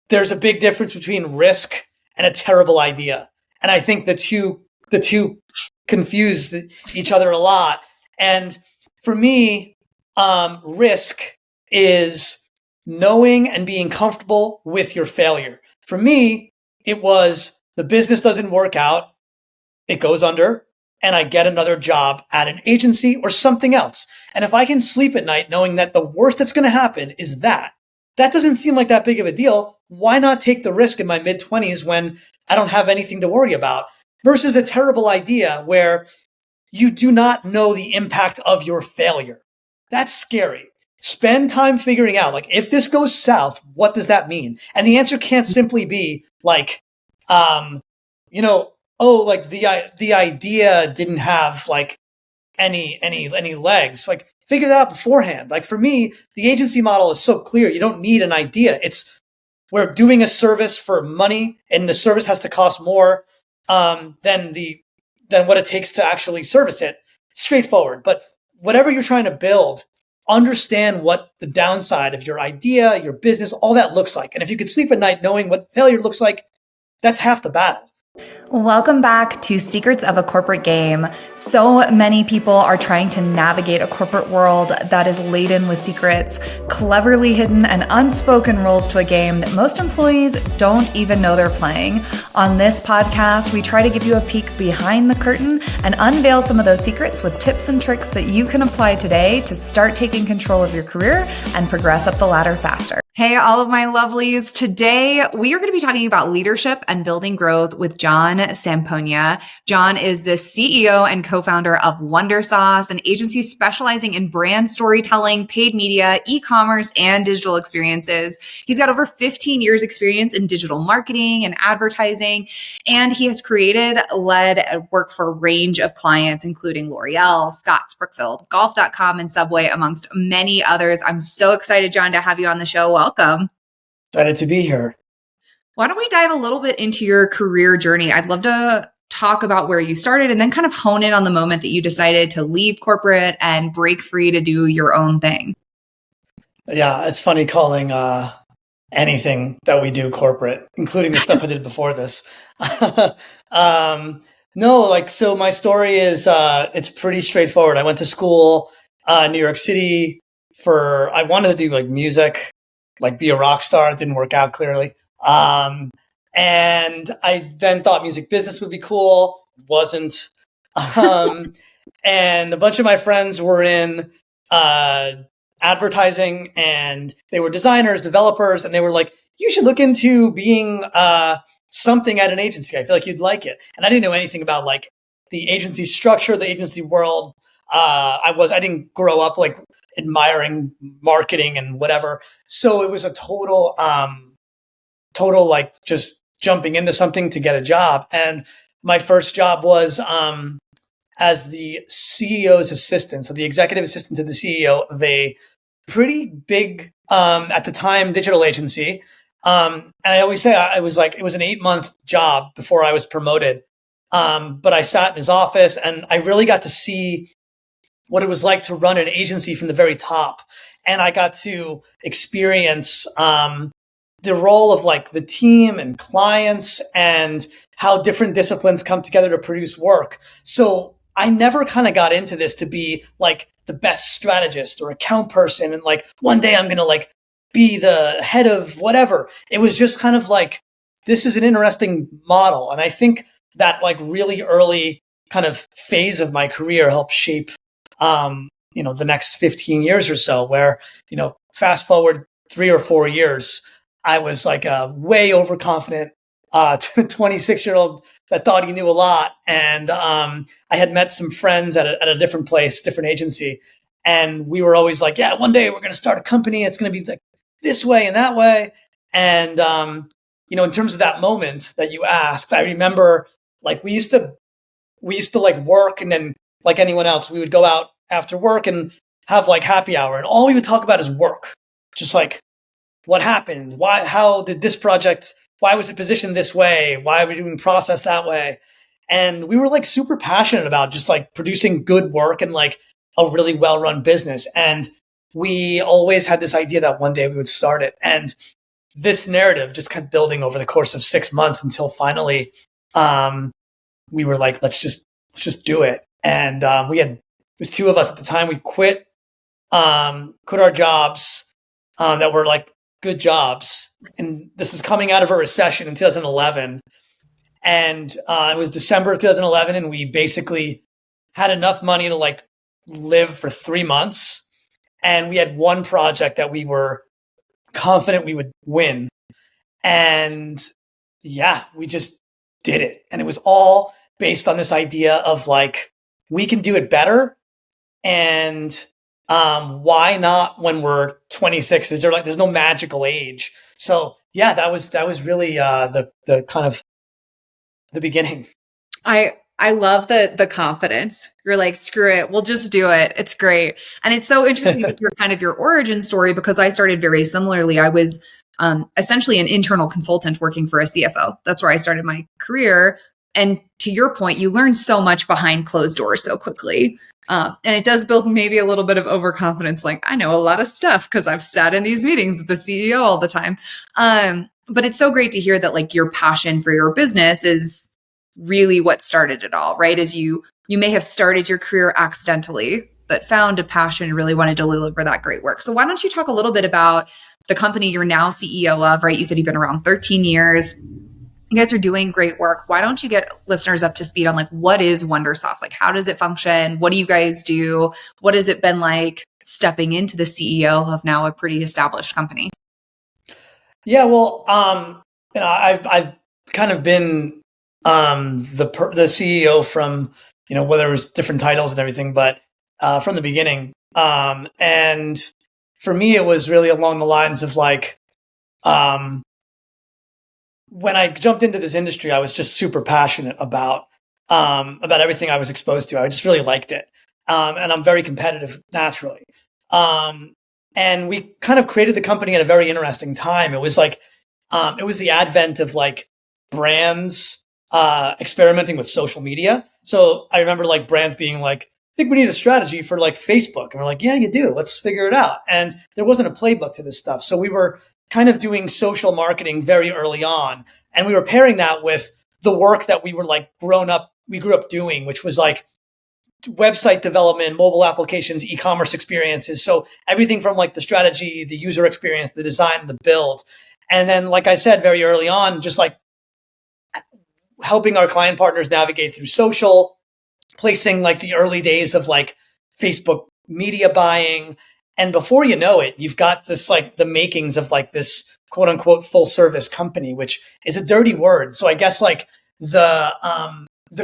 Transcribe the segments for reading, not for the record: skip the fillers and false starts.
there's a big difference between risk and a terrible idea. And I think the two confuse each other a lot. And for me, risk is knowing and being comfortable with your failure. For me, it was the business doesn't work out, it goes under, and I get another job at an agency or something else. And if I can sleep at night knowing that the worst that's going to happen is that doesn't seem like that big of a deal. Why not take the risk in my mid-20s when I don't have anything to worry about versus a terrible idea where you do not know the impact of your failure? That's scary. Spend time figuring out, like, if this goes south, what does that mean? And the answer can't simply be like, like the idea didn't have like any legs. Like, figure that out beforehand. Like, for me, the agency model is so clear. You don't need an idea. We're doing a service for money, and the service has to cost more than what it takes to actually service it. It's straightforward. But whatever you're trying to build, understand what the downside of your idea, your business, all that looks like. And if you could sleep at night knowing what failure looks like, that's half the battle. Welcome back to Secrets of a Corporate Game. So many people are trying to navigate a corporate world that is laden with secrets, cleverly hidden and unspoken rules to a game that most employees don't even know they're playing. On this podcast, we try to give you a peek behind the curtain and unveil some of those secrets with tips and tricks that you can apply today to start taking control of your career and progress up the ladder faster. Hey, all of my lovelies. Today, we are going to be talking about leadership and building growth with John Sampogna. John is the CEO and co-founder of Wondersauce, an agency specializing in brand storytelling, paid media, e-commerce, and digital experiences. He's got over 15 years experience in digital marketing and advertising, and he has led work for a range of clients, including L'Oreal, Scotts, Brookfield, Golf.com, and Subway, amongst many others. I'm so excited, John, to have you on the show. Welcome. Excited to be here. Why don't we dive a little bit into your career journey? I'd love to talk about where you started and then kind of hone in on the moment that you decided to leave corporate and break free to do your own thing. Yeah, it's funny calling anything that we do corporate, including the stuff I did before this. So my story is, it's pretty straightforward. I went to school in New York City I wanted to do like music, like be a rock star. It didn't work out clearly. And I then thought music business would be cool. It wasn't. And a bunch of my friends were in advertising, and they were designers, developers, and they were like, you should look into being something at an agency. I feel like you'd like it. And I didn't know anything about like the agency structure, the agency world. I didn't grow up like admiring marketing and whatever. So it was a total like just jumping into something to get a job. And my first job was as the CEO's assistant. So the executive assistant to the CEO of a pretty big, at the time, digital agency. And I always say it was an 8-month job before I was promoted. But I sat in his office and I really got to see what it was like to run an agency from the very top. And I got to experience the role of like the team and clients and how different disciplines come together to produce work. So I never kind of got into this to be like the best strategist or account person. And like one day I'm going to like be the head of whatever. It was just kind of like, this is an interesting model. And I think that like really early kind of phase of my career helped shape the next 15 years or so, where, fast forward 3 or 4 years, I was like a way overconfident 26-year-old that thought he knew a lot. And I had met some friends at a different place, different agency. And we were always like, yeah, one day we're going to start a company. It's going to be like this way and that way. And, in terms of that moment that you asked, I remember like we used to like work, and then like anyone else, we would go out after work and have like happy hour, and all we would talk about is work. Just like, what happened? How did this project, why was it positioned this way? Why are we doing process that way? And we were like super passionate about just like producing good work and like a really well-run business. And we always had this idea that one day we would start it. And this narrative just kept building over the course of 6 months until finally we were like, let's just do it. And it was two of us at the time. We quit our jobs that were like good jobs. And this is coming out of a recession in 2011. And it was December of 2011. And we basically had enough money to like live for 3 months. And we had one project that we were confident we would win. And yeah, we just did it. And it was all based on this idea of like, we can do it better. And why not when we're 26? Is there like, there's no magical age. So yeah, that was really the kind of the beginning. I love the confidence. You're like, screw it. We'll just do it. It's great. And it's so interesting with your origin story, because I started very similarly. I was essentially an internal consultant working for a CFO. That's where I started my career. And to your point, you learn so much behind closed doors so quickly. And it does build maybe a little bit of overconfidence. Like, I know a lot of stuff because I've sat in these meetings with the CEO all the time. But it's so great to hear that like your passion for your business is really what started it all, right? As you may have started your career accidentally, but found a passion and really wanted to deliver that great work. So why don't you talk a little bit about the company you're now CEO of, right? You said you've been around 13 years. You guys are doing great work. Why don't you get listeners up to speed on like, what is Wondersauce? Like, how does it function? What do you guys do? What has it been like stepping into the CEO of now a pretty established company? Yeah, well, I've kind of been the CEO from, whether it was different titles and everything, but from the beginning. And for me, it was really along the lines of like, when I jumped into this industry, I was just super passionate about everything I was exposed to. I just really liked it. And I'm very competitive naturally. And we kind of created the company at a very interesting time. It was like, it was the advent of like brands experimenting with social media. So I remember like brands being like, I think we need a strategy for like Facebook. And we're like, yeah, you do. Let's figure it out. And there wasn't a playbook to this stuff. So we were kind of doing social marketing very early on. And we were pairing that with the work that we grew up doing, which was like website development, mobile applications, e-commerce experiences. So everything from like the strategy, the user experience, the design, the build. And then, like I said, very early on, just like helping our client partners navigate through social, placing like the early days of like Facebook media buying. And before you know it, you've got this like the makings of like this quote unquote full service company, which is a dirty word. So I guess like the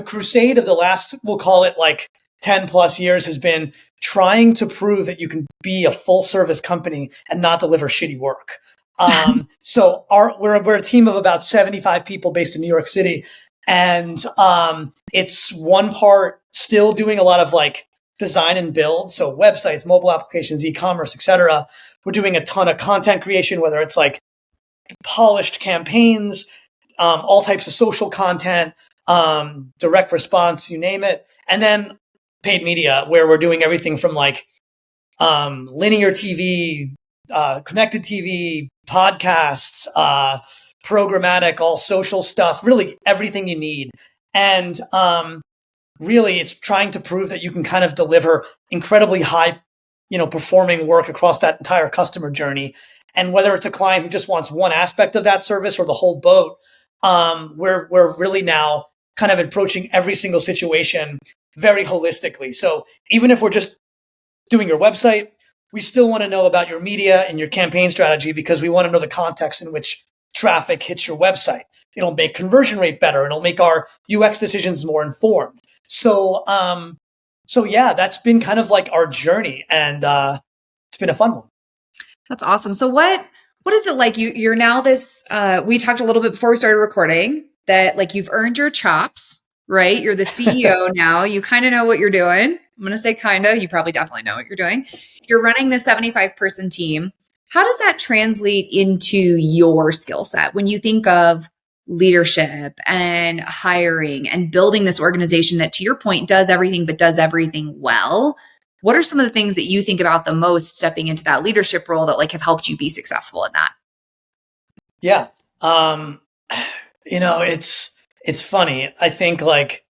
crusade of the last, we'll call it like 10 plus years, has been trying to prove that you can be a full service company and not deliver shitty work. So we're a team of about 75 people based in New York City. And it's one part still doing a lot of like design and build. So websites, mobile applications, e-commerce, etc. We're doing a ton of content creation, whether it's like polished campaigns, all types of social content, direct response, you name it. And then paid media, where we're doing everything from like linear TV, connected TV, podcasts, programmatic, all social stuff, really everything you need. And really, it's trying to prove that you can kind of deliver incredibly high, performing work across that entire customer journey. And whether it's a client who just wants one aspect of that service or the whole boat, we're really now kind of approaching every single situation very holistically. So even if we're just doing your website, we still want to know about your media and your campaign strategy, because we want to know the context in which traffic hits your website. It'll make conversion rate better. It'll make our UX decisions more informed. So yeah, that's been kind of like our journey, and it's been a fun one. That's awesome. So what is it like? You're now this, we talked a little bit before we started recording that like you've earned your chops, right? You're the CEO now. You kind of know what you're doing. I'm going to say kind of, you probably definitely know what you're doing. You're running the 75 person team. How does that translate into your skill set when you think of leadership and hiring and building this organization that, to your point, does everything, but does everything well? What are some of the things that you think about the most stepping into that leadership role that like have helped you be successful in that? Yeah. Um, it's funny. I think like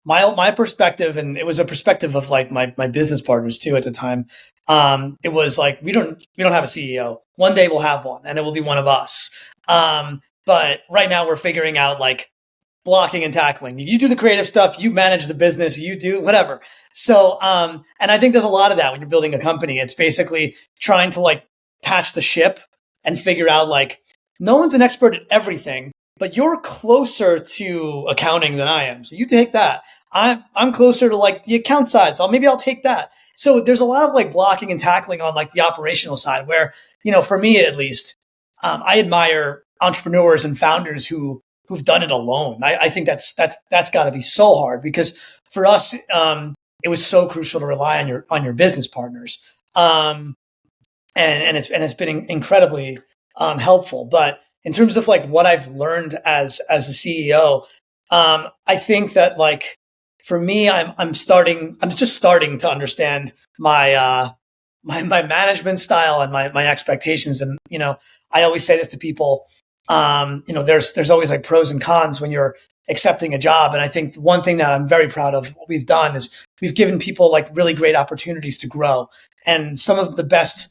my perspective, and it was a perspective of like my business partners too at the time. It was like we don't have a CEO. One day we'll have one, and it will be one of us. But right now we're figuring out like blocking and tackling. You do the creative stuff, you manage the business, you do whatever. So, and I think there's a lot of that when you're building a company. It's basically trying to like patch the ship and figure out like no one's an expert at everything, but you're closer to accounting than I am. So you take that. I'm closer to like the account side. So maybe I'll take that. So there's a lot of like blocking and tackling on like the operational side where, for me at least, I admire entrepreneurs and founders who've done it alone. I think that's got to be so hard because for us, it was so crucial to rely on your business partners, and it's been incredibly helpful. But in terms of like what I've learned as a CEO, I think that like for me, I'm just starting to understand my management style and my expectations, and I always say this to people. There's always like pros and cons when you're accepting a job. And I think one thing that I'm very proud of what we've done is we've given people like really great opportunities to grow. And some of the best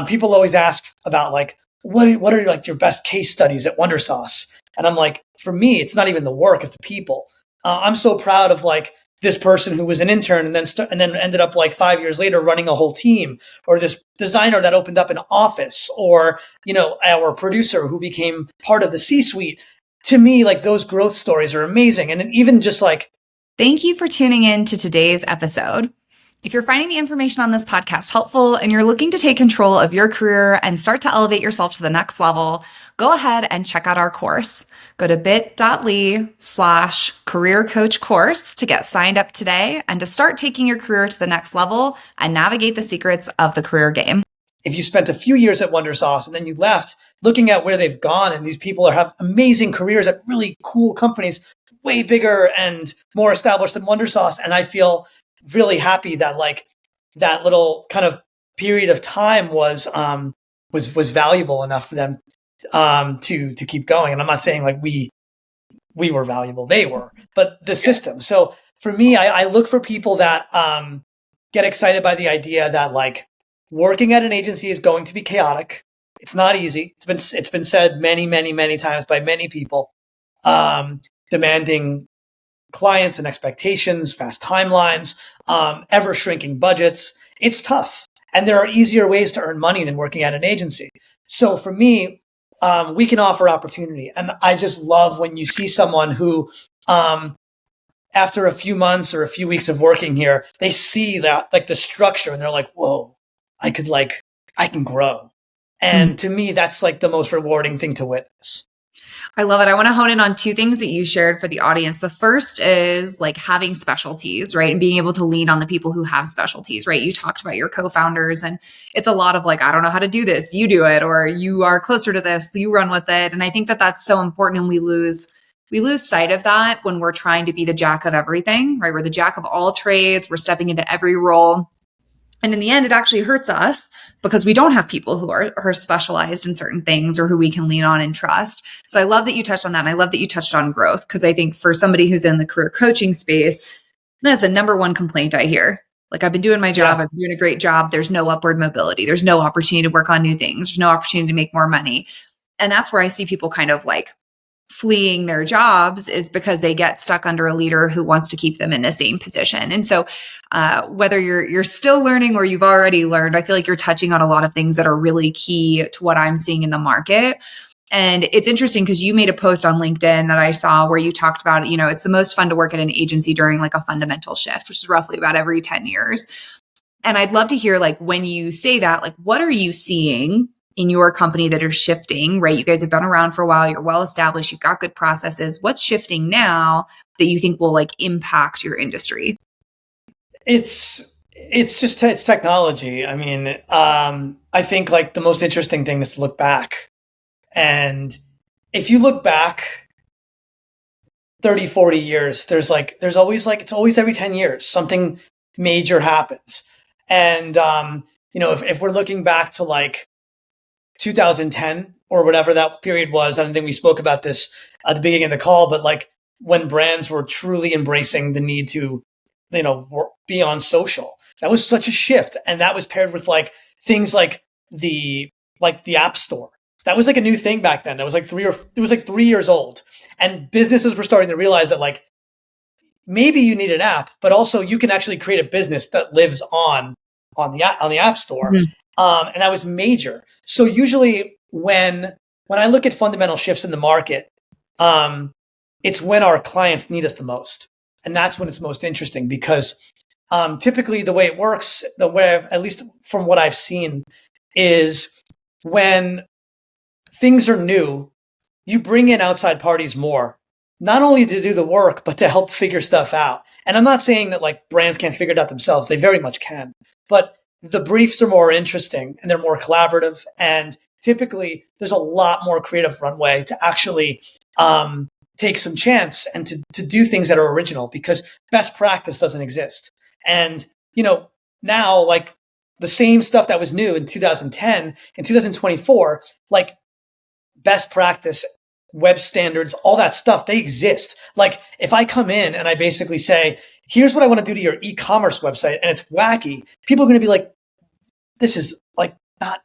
people always ask about like, what are like your best case studies at Wondersauce? And I'm like, for me, it's not even the work, it's the people. I'm so proud of like this person who was an intern and then ended up like 5 years later running a whole team, or this designer that opened up an office, or our producer who became part of the C-suite. To me, like those growth stories are amazing. And even just like, thank you for tuning in to today's episode. If you're finding the information on this podcast helpful and you're looking to take control of your career and start to elevate yourself to the next level, go ahead and check out our course. Go to bit.ly/career coach course to get signed up today and to start taking your career to the next level and navigate the secrets of the career game. If you spent a few years at Wondersauce and then you left, looking at where they've gone, and these people have amazing careers at really cool companies, way bigger and more established than Wondersauce. And I feel really happy that like that little kind of period of time was valuable enough for them to keep going. And I'm not saying like we were valuable, they were, but the system. So for me, I look for people that get excited by the idea that like working at an agency is going to be chaotic. It's not easy. It's been said many, many, many times by many people. Demanding clients and expectations, fast timelines, ever shrinking budgets. It's tough. And there are easier ways to earn money than working at an agency. So for me, we can offer opportunity. And I just love when you see someone who, after a few months or a few weeks of working here, they see that like the structure and they're like, whoa, I can grow. And to me, that's like the most rewarding thing to witness. I love it. I want to hone in on two things that you shared for the audience. The first is like having specialties, right? And being able to lean on the people who have specialties, right? You talked about your co-founders, and it's a lot of like, I don't know how to do this, you do it, or you are closer to this, you run with it. And I think that that's so important. And we lose sight of that when we're trying to be the jack of everything, right? We're the jack of all trades. We're stepping into every role. And in the end, it actually hurts us because we don't have people who are specialized in certain things or who we can lean on and trust. So I love that you touched on that. And I love that you touched on growth, because I think for somebody who's in the career coaching space, that's the number one complaint I hear. Like, I've been doing my job. I've been doing a great job. There's no upward mobility. There's no opportunity to work on new things. There's no opportunity to make more money. And that's where I see people kind of like fleeing their jobs, is because they get stuck under a leader who wants to keep them in the same position. And so whether you're still learning or you've already learned, I feel like you're touching on a lot of things that are really key to what I'm seeing in the market. And it's interesting because you made a post on LinkedIn that I saw where you talked about, it's the most fun to work at an agency during like a fundamental shift, which is roughly about every 10 years. And I'd love to hear, like, when you say that, like, what are you seeing in your company that are shifting, right? You guys have been around for a while. You're well established. You've got good processes. What's shifting now that you think will like impact your industry? It's technology. I mean, I think like the most interesting thing is to look back. And if you look back 30, 40 years, it's always every 10 years, something major happens. And, if we're looking back to like 2010 or whatever that period was. I don't think we spoke about this at the beginning of the call, but like when brands were truly embracing the need to, be on social, that was such a shift. And that was paired with like things like the app store. That was like a new thing back then. That was like it was like 3 years old, and businesses were starting to realize that like maybe you need an app, but also you can actually create a business that lives on the app store. Mhm. And that was major. So usually when I look at fundamental shifts in the market, it's when our clients need us the most, and that's when it's most interesting because typically the way it works, at least from what I've seen, is when things are new, you bring in outside parties more, not only to do the work, but to help figure stuff out. And I'm not saying that like brands can't figure it out themselves. They very much can, but the briefs are more interesting and they're more collaborative. And typically there's a lot more creative runway to actually take some chance and to do things that are original, because best practice doesn't exist. And, now like the same stuff that was new in 2010, in 2024, like best practice, web standards, all that stuff, they exist. Like if I come in and I basically say, here's what I want to do to your e-commerce website, and it's wacky, people are going to be like, this is like not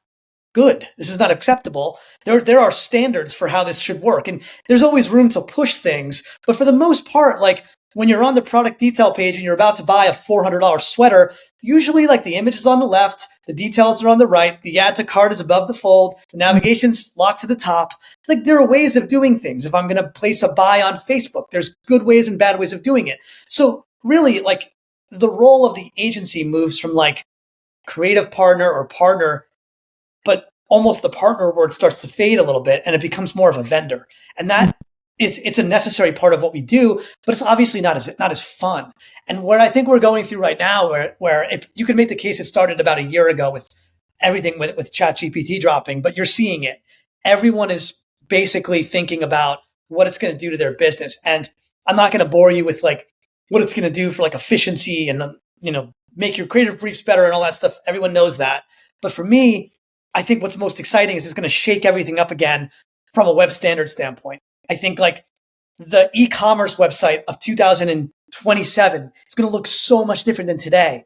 good. This is not acceptable. There are standards for how this should work. And there's always room to push things. But for the most part, like when you're on the product detail page and you're about to buy a $400 sweater, usually like the image is on the left, the details are on the right, the add to cart is above the fold, the navigation's locked to the top. Like there are ways of doing things. If I'm going to place a buy on Facebook, there's good ways and bad ways of doing it. So really like the role of the agency moves from like creative partner or partner, but almost the partner word starts to fade a little bit and it becomes more of a vendor. And that it's a necessary part of what we do, but it's obviously not as fun. And what I think we're going through right now, where you can make the case it started about a year ago with everything with ChatGPT dropping, but you're seeing it. Everyone is basically thinking about what it's going to do to their business. And I'm not going to bore you with like what it's going to do for like efficiency and, make your creative briefs better and all that stuff. Everyone knows that. But for me, I think what's most exciting is it's going to shake everything up again from a web standard standpoint. I think like the e-commerce website of 2027 is going to look so much different than today.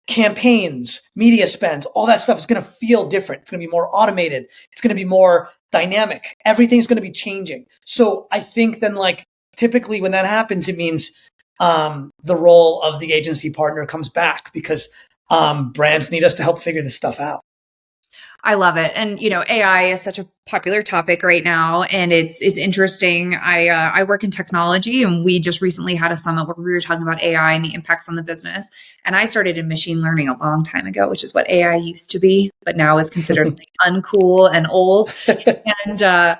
Campaigns, media spends, all that stuff is going to feel different. It's going to be more automated. It's going to be more dynamic. Everything's going to be changing. So I think then like typically when that happens, it means the role of the agency partner comes back because brands need us to help figure this stuff out. I love it. And, AI is such a popular topic right now. And it's interesting. I work in technology, and we just recently had a summit where we were talking about AI and the impacts on the business. And I started in machine learning a long time ago, which is what AI used to be, but now is considered like uncool and old. And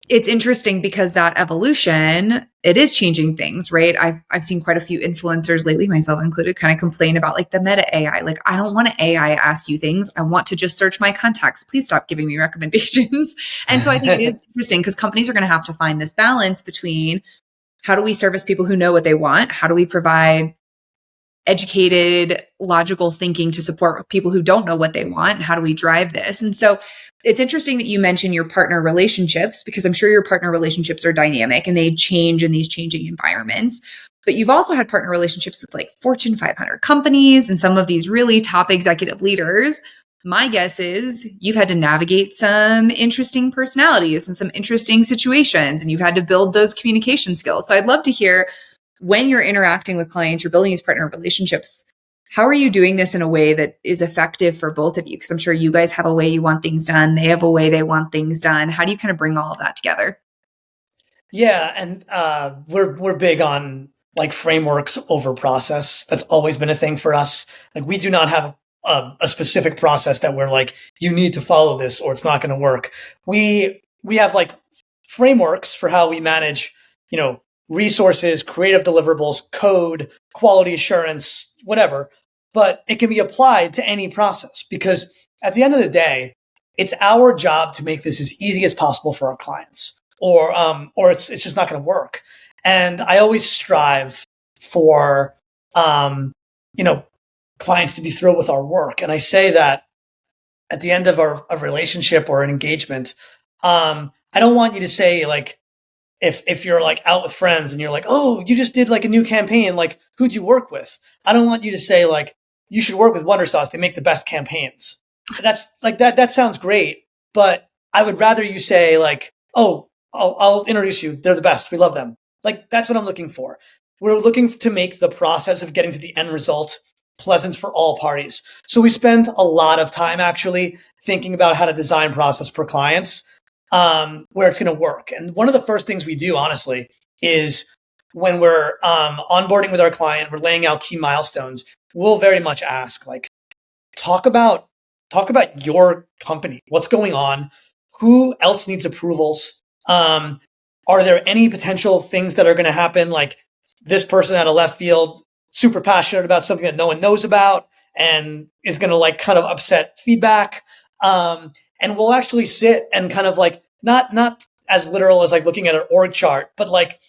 it's interesting because that evolution, it is changing things, right? I've seen quite a few influencers lately, myself included, kind of complain about like the meta AI. Like, I don't want to AI ask you things. I want to just search my contacts. Please stop giving me recommendations. And so I think it is interesting because companies are going to have to find this balance between how do we service people who know what they want? How do we provide educated, logical thinking to support people who don't know what they want? How do we drive this? And so it's interesting that you mention your partner relationships, because I'm sure your partner relationships are dynamic and they change in these changing environments. But you've also had partner relationships with like Fortune 500 companies and some of these really top executive leaders. My guess is you've had to navigate some interesting personalities and some interesting situations, and you've had to build those communication skills. So I'd love to hear, when you're interacting with clients, you're building these partner relationships, how are you doing this in a way that is effective for both of you? Because I'm sure you guys have a way you want things done. They have a way they want things done. How do you kind of bring all of that together? Yeah, and we're big on like frameworks over process. That's always been a thing for us. Like we do not have a specific process that we're like, you need to follow this or it's not going to work. We have like frameworks for how we manage, resources, creative deliverables, code, quality assurance, whatever. But it can be applied to any process because at the end of the day, it's our job to make this as easy as possible for our clients, or it's just not going to work. And I always strive for, clients to be thrilled with our work. And I say that at the end of a relationship or an engagement, I don't want you to say like, if you're like out with friends and you're like, oh, you just did like a new campaign, like who'd you work with? I don't want you to say like, you should work with Wondersauce. They make the best campaigns. That's like that sounds great, but I would rather you say like, oh, I'll introduce you. They're the best. We love them. Like that's what I'm looking for. We're looking to make the process of getting to the end result pleasant for all parties. So we spend a lot of time actually thinking about how to design process for clients, where it's going to work. And one of the first things we do, honestly, is when we're onboarding with our client, we're laying out key milestones. We'll very much ask, like, talk about your company. What's going on? Who else needs approvals? Are there any potential things that are going to happen? Like this person out of left field, super passionate about something that no one knows about and is going to like kind of upset feedback. And we'll actually sit and kind of like, not as literal as like looking at an org chart, but like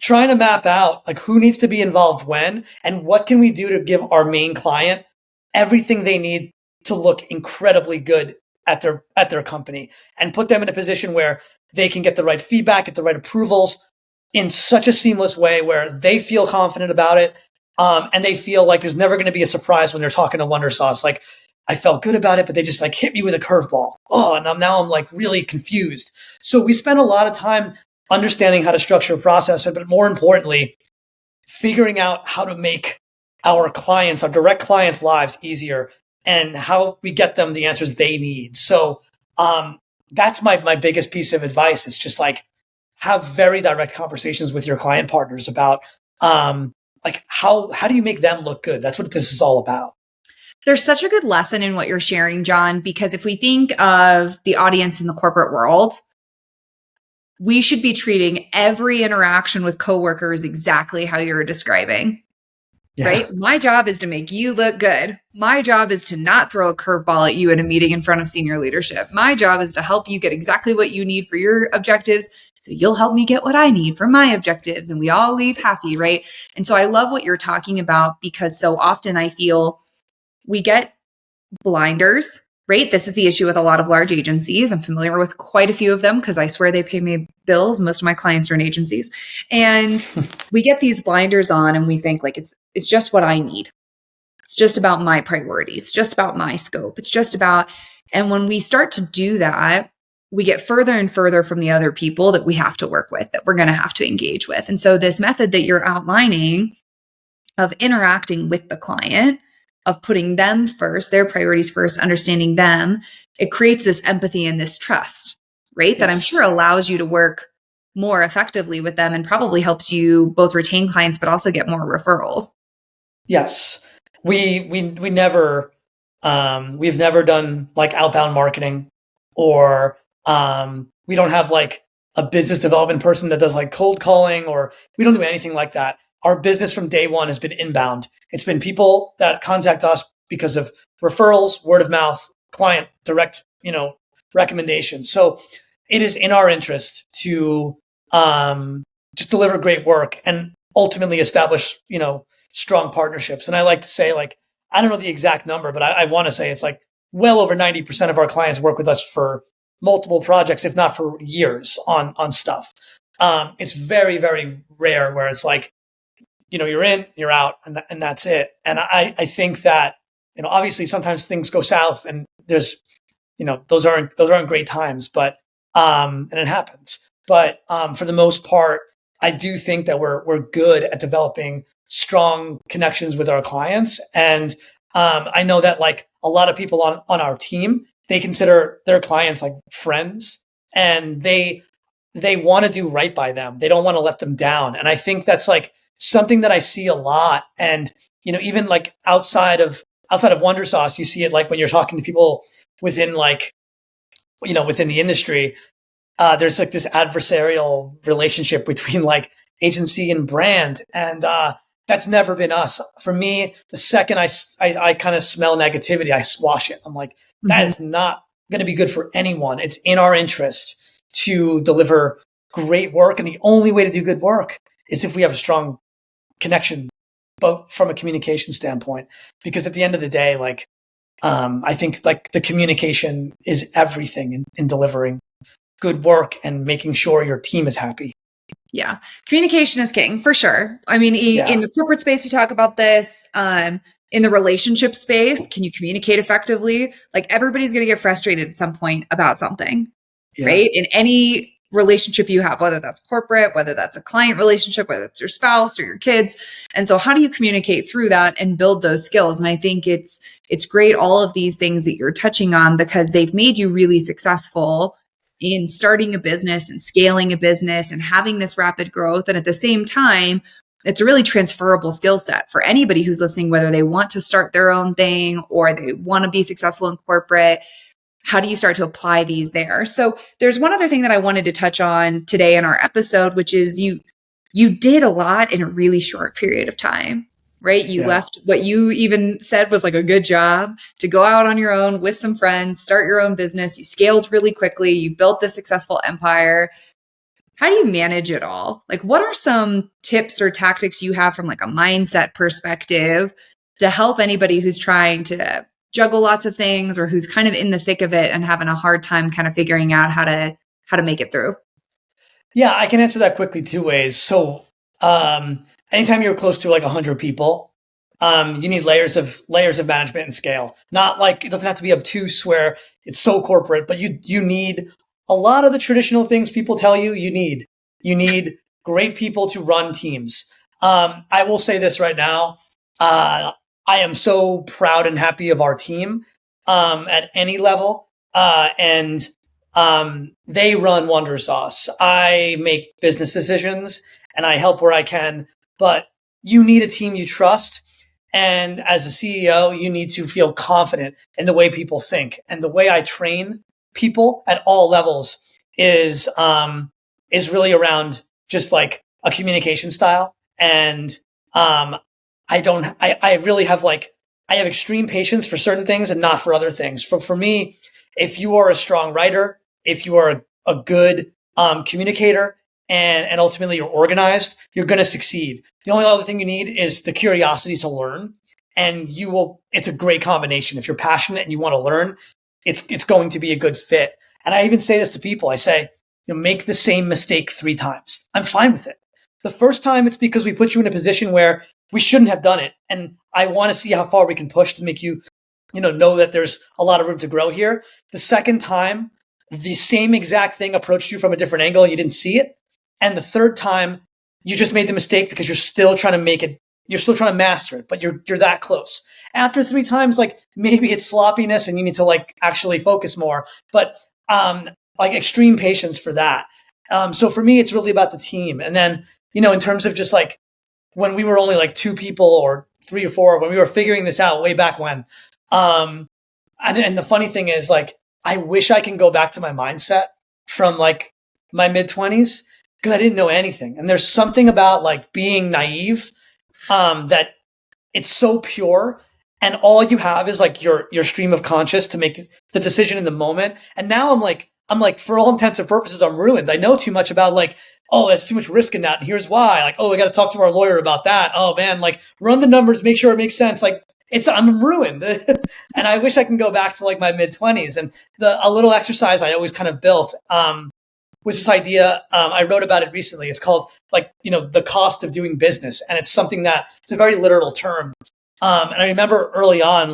trying to map out like who needs to be involved when and what can we do to give our main client everything they need to look incredibly good at their company and put them in a position where they can get the right feedback, get the right approvals in such a seamless way where they feel confident about it. And they feel like there's never going to be a surprise when they're talking to Wondersauce. Like I felt good about it, but they just like hit me with a curveball. Oh, and now I'm like really confused. So we spend a lot of time understanding how to structure a process, but more importantly, figuring out how to make our clients, our direct clients' lives easier and how we get them the answers they need. So that's my biggest piece of advice. It's just like have very direct conversations with your client partners about like how do you make them look good? That's what this is all about. There's such a good lesson in what you're sharing, John, because if we think of the audience in the corporate world, we should be treating every interaction with coworkers exactly how you're describing. Yeah. Right? My job is to make you look good. My job is to not throw a curveball at you in a meeting in front of senior leadership. My job is to help you get exactly what you need for your objectives. So you'll help me get what I need for my objectives and we all leave happy, right? And so I love what you're talking about because so often I feel we get blinders, right? This is the issue with a lot of large agencies. I'm familiar with quite a few of them because I swear they pay me bills. Most of my clients are in agencies. And we get these blinders on and we think like it's just what I need. It's just about my priorities, just about my scope. It's just about, and when we start to do that, we get further and further from the other people that we have to work with, that we're going to have to engage with. And so this method that you're outlining of interacting with the client, of putting them first, their priorities first, understanding them, it creates this empathy and this trust, right? Yes. That I'm sure allows you to work more effectively with them and probably helps you both retain clients, but also get more referrals. Yes. We've never done like outbound marketing or we don't have like a business development person that does like cold calling or we don't do anything like that. Our business from day one has been inbound. It's been people that contact us because of referrals, word of mouth, client direct, recommendations. So it is in our interest to just deliver great work and ultimately establish, strong partnerships. And I like to say, like, I don't know the exact number, but I want to say it's like well over 90% of our clients work with us for multiple projects, if not for years on stuff. It's very, very rare where it's like, you're in, you're out, and that's it. And I think that, obviously sometimes things go south and there's, those aren't great times, but, and it happens. But, for the most part, I do think that we're good at developing strong connections with our clients. And, I know that like a lot of people on our team, they consider their clients like friends and they want to do right by them. They don't want to let them down. And I think that's like something that I see a lot. And, even like outside of Wondersauce, you see it like when you're talking to people within like, within the industry, there's like this adversarial relationship between like agency and brand. And, that's never been us. For me, the second I kind of smell negativity, I squash it. I'm like, that is not going to be good for anyone. It's in our interest to deliver great work. And the only way to do good work is if we have a strong connection, both from a communication standpoint, because at the end of the day, like, I think like the communication is everything in delivering good work and making sure your team is happy. Yeah. Communication is king for sure. I mean, in the corporate space, we talk about this. In the relationship space, can you communicate effectively? Like everybody's going to get frustrated at some point about something, right? In any relationship you have, whether that's corporate, whether that's a client relationship, whether it's your spouse or your kids. And so how do you communicate through that and build those skills? And I think it's great, all of these things that you're touching on, because they've made you really successful in starting a business and scaling a business and having this rapid growth. And at the same time, it's a really transferable skill set for anybody who's listening, whether they want to start their own thing or they want to be successful in corporate. How do you start to apply these there? So there's one other thing that I wanted to touch on today in our episode, which is you did a lot in a really short period of time, right? You left what you even said was like a good job to go out on your own with some friends, start your own business. You scaled really quickly. You built this successful empire. How do you manage it all? Like, what are some tips or tactics you have from like a mindset perspective to help anybody who's trying to juggle lots of things or who's kind of in the thick of it and having a hard time kind of figuring out how to make it through? Yeah, I can answer that quickly two ways. So, anytime you're close to like 100 people, you need layers of management and scale. Not like, it doesn't have to be obtuse where it's so corporate, but you need a lot of the traditional things people tell you need. You need great people to run teams. I will say this right now. I am so proud and happy of our team at any level. And they run Wondersauce. I make business decisions and I help where I can, but you need a team you trust. And as a CEO, you need to feel confident in the way people think. And the way I train people at all levels is really around just like a communication style. And I really have I have extreme patience for certain things and not for other things. For me, if you are a strong writer, if you are a good communicator, and ultimately you're organized, you're going to succeed. The only other thing you need is the curiosity to learn, and it's a great combination. If you're passionate and you want to learn, it's going to be a good fit. And I even say this to people. I say, make the same mistake 3 times. I'm fine with it. The first time it's because we put you in a position where we shouldn't have done it. And I want to see how far we can push to make you, know that there's a lot of room to grow here. The second time, the same exact thing approached you from a different angle and you didn't see it. And the third time, you just made the mistake because you're still trying to make it, you're still trying to master it, but you're that close. After 3 times, maybe it's sloppiness and you need to actually focus more, but extreme patience for that. So for me, it's really about the team. And then, in terms of just when we were only 2 people or 3 or 4, when we were figuring this out way back when, and the funny thing is I wish I can go back to my mindset from my mid-20s, because I didn't know anything. And there's something about being naive, that it's so pure, and all you have is your stream of conscious to make the decision in the moment. And now I'm for all intents and purposes, I'm ruined. I know too much about oh, there's too much risk in that. And here's why. Oh, we got to talk to our lawyer about that. Oh man, run the numbers, make sure it makes sense. I'm ruined. And I wish I can go back to my mid-20s. And a little exercise I always kind of built, was this idea. I wrote about it recently. It's called the cost of doing business. And it's something that it's a very literal term. And I remember early on,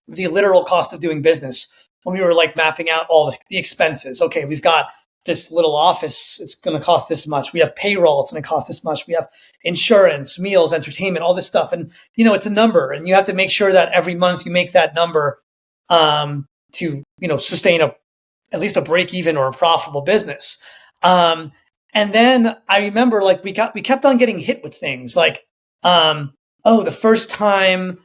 the literal cost of doing business when we were mapping out all the expenses. Okay, we've got this little office. It's going to cost this much. We have payroll. It's going to cost this much. We have insurance, meals, entertainment, all this stuff. And, it's a number, and you have to make sure that every month you make that number, to, sustain at least a break even or a profitable business. And then I remember we kept on getting hit with things the first time,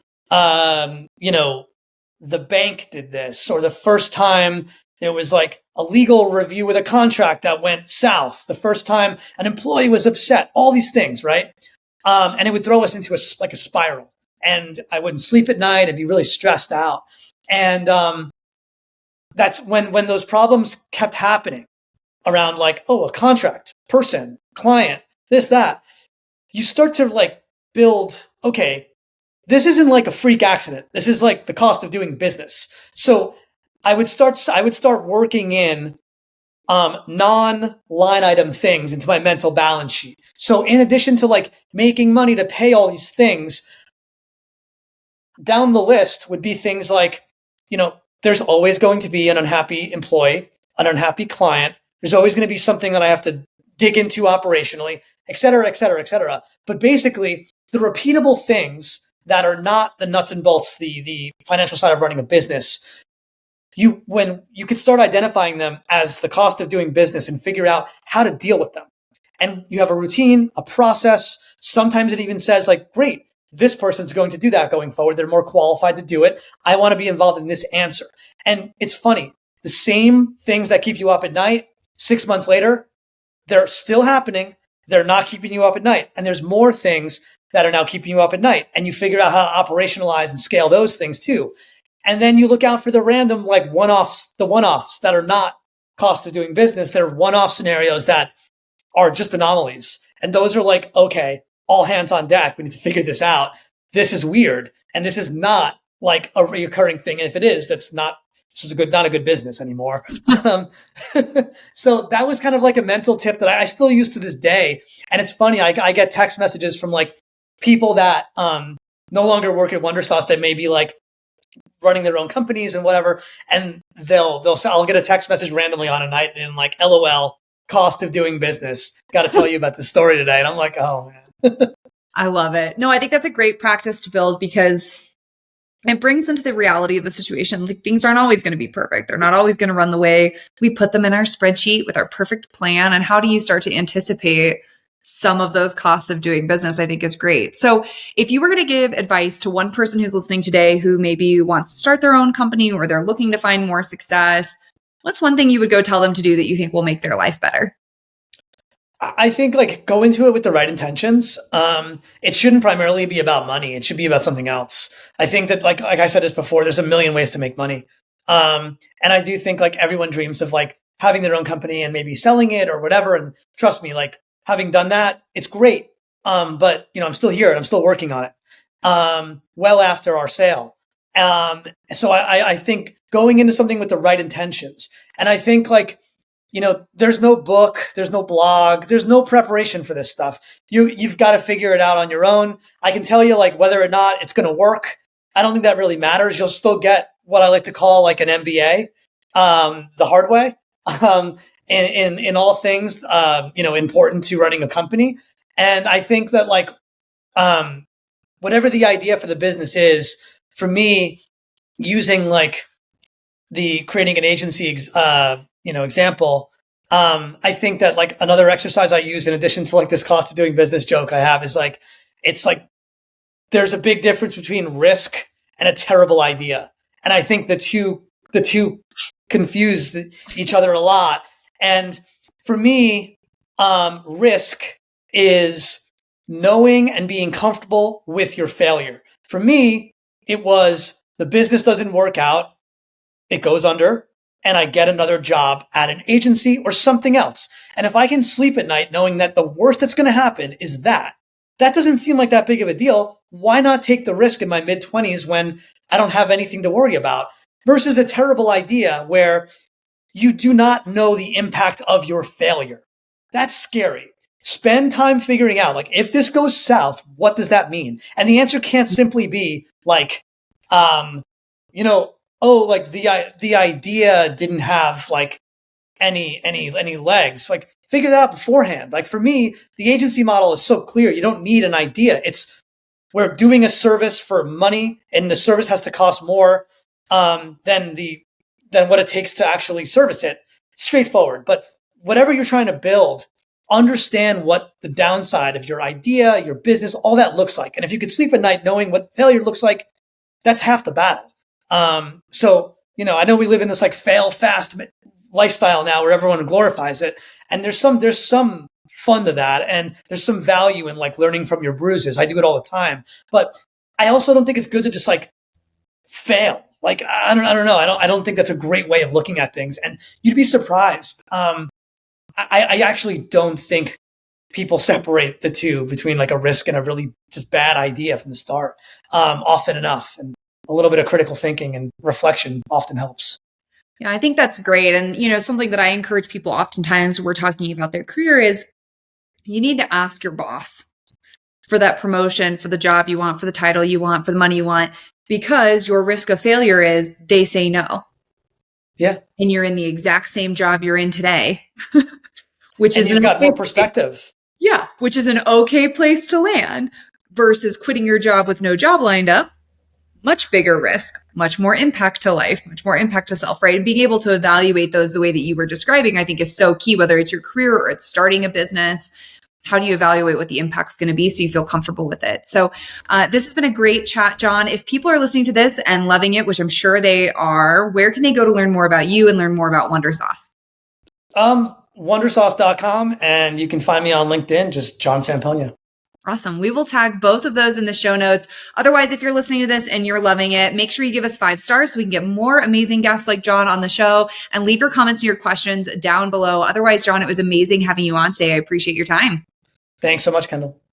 the bank did this, or the first time there was a legal review with a contract that went south, the first time an employee was upset, all these things, right? And it would throw us into a spiral, and I wouldn't sleep at night. I'd be really stressed out. And that's when those problems kept happening around a contract, person, client, this, that. You start to build, okay, this isn't like a freak accident. This is like the cost of doing business. So I would start working in non-line item things into my mental balance sheet. So in addition to like making money to pay all these things, down the list would be things like, there's always going to be an unhappy employee, an unhappy client. There's always going to be something that I have to dig into operationally, et cetera, et cetera, et cetera. But basically, the repeatable things that are not the nuts and bolts, the financial side of running a business, when you could start identifying them as the cost of doing business and figure out how to deal with them. And you have a routine, a process. Sometimes it even says like, great, this person's going to do that going forward. They're more qualified to do it. I want to be involved in this answer. And it's funny. The same things that keep you up at night, 6 months later, they're still happening. They're not keeping you up at night. And there's more things that are now keeping you up at night. And you figure out how to operationalize and scale those things too. And then you look out for the random, like one-offs that are not cost of doing business. They're one-off scenarios that are just anomalies. And those are like, okay, all hands on deck. We need to figure this out. This is weird. And this is not like a recurring thing. And if it is, this is not a good business anymore. So that was kind of like a mental tip that I still use to this day. And it's funny. I get text messages from like people that, no longer work at Wondersauce that may be like running their own companies and whatever. And they'll say, I'll get a text message randomly on a night and like, LOL, cost of doing business. Got to tell you about this story today. And I'm like, oh man. I love it. No, I think that's a great practice to build because it brings into the reality of the situation. Like, things aren't always going to be perfect. They're not always going to run the way we put them in our spreadsheet with our perfect plan. And how do you start to anticipate some of those costs of doing business, I think is great. So if you were going to give advice to one person who's listening today who maybe wants to start their own company or they're looking to find more success, what's one thing you would go tell them to do that you think will make their life better? I think like go into it with the right intentions. It shouldn't primarily be about money. It should be about something else. I think that like I said this before, there's a million ways to make money. And I do think like everyone dreams of like having their own company and maybe selling it or whatever. And trust me, like having done that, it's great. But I'm still here and I'm still working on it. Well after our sale. So I think going into something with the right intentions. And I think like, there's no book, there's no blog, there's no preparation for this stuff. You've got to figure it out on your own. I can tell you like whether or not it's going to work. I don't think that really matters. You'll still get what I like to call like an MBA, the hard way, in all things, important to running a company. And I think that like, whatever the idea for the business is, for me, using like the creating an agency, example, I think that like another exercise I use in addition to like this cost of doing business joke I have is like, it's like, there's a big difference between risk and a terrible idea. And I think the two confuse each other a lot. And for me, risk is knowing and being comfortable with your failure. For me, it was the business doesn't work out. It goes under and I get another job at an agency or something else. And if I can sleep at night knowing that the worst that's going to happen is that doesn't seem like that big of a deal. Why not take the risk in my mid-20s when I don't have anything to worry about versus a terrible idea where you do not know the impact of your failure? That's scary. Spend time figuring out, like, if this goes south, what does that mean? And the answer can't simply be like, like the idea didn't have like any legs. Like, figure that out beforehand. Like for me, the agency model is so clear. You don't need an idea. We're doing a service for money, and the service has to cost more than what it takes to actually service it. It's straightforward. But whatever you're trying to build, understand what the downside of your idea, your business, all that looks like. And if you could sleep at night knowing what failure looks like, that's half the battle. So I know we live in this like fail fast lifestyle now where everyone glorifies it. And there's some fun to that. And there's some value in like learning from your bruises. I do it all the time, but I also don't think it's good to just like fail. Like, I don't know. I don't think that's a great way of looking at things. And you'd be surprised. I actually don't think people separate the two between like a risk and a really just bad idea from the start often enough. And a little bit of critical thinking and reflection often helps. Yeah, I think that's great. And, something that I encourage people oftentimes when we're talking about their career is you need to ask your boss for that promotion, for the job you want, for the title you want, for the money you want, because your risk of failure is they say no. Yeah. And you're in the exact same job you're in today, which and is you've got more perspective. Yeah, which is an okay place to land versus quitting your job with no job lined up. Much bigger risk, much more impact to life, much more impact to self, right? And being able to evaluate those the way that you were describing, I think is so key, whether it's your career or it's starting a business. How do you evaluate what the impact's going to be so you feel comfortable with it? So this has been a great chat, John. If people are listening to this and loving it, which I'm sure they are, where can they go to learn more about you and learn more about Wondersauce? Wondersauce.com, and you can find me on LinkedIn, just John Sampogna. Awesome. We will tag both of those in the show notes. Otherwise, if you're listening to this and you're loving it, make sure you give us 5 stars so we can get more amazing guests like John on the show, and leave your comments and your questions down below. Otherwise, John, it was amazing having you on today. I appreciate your time. Thanks so much, Kendall.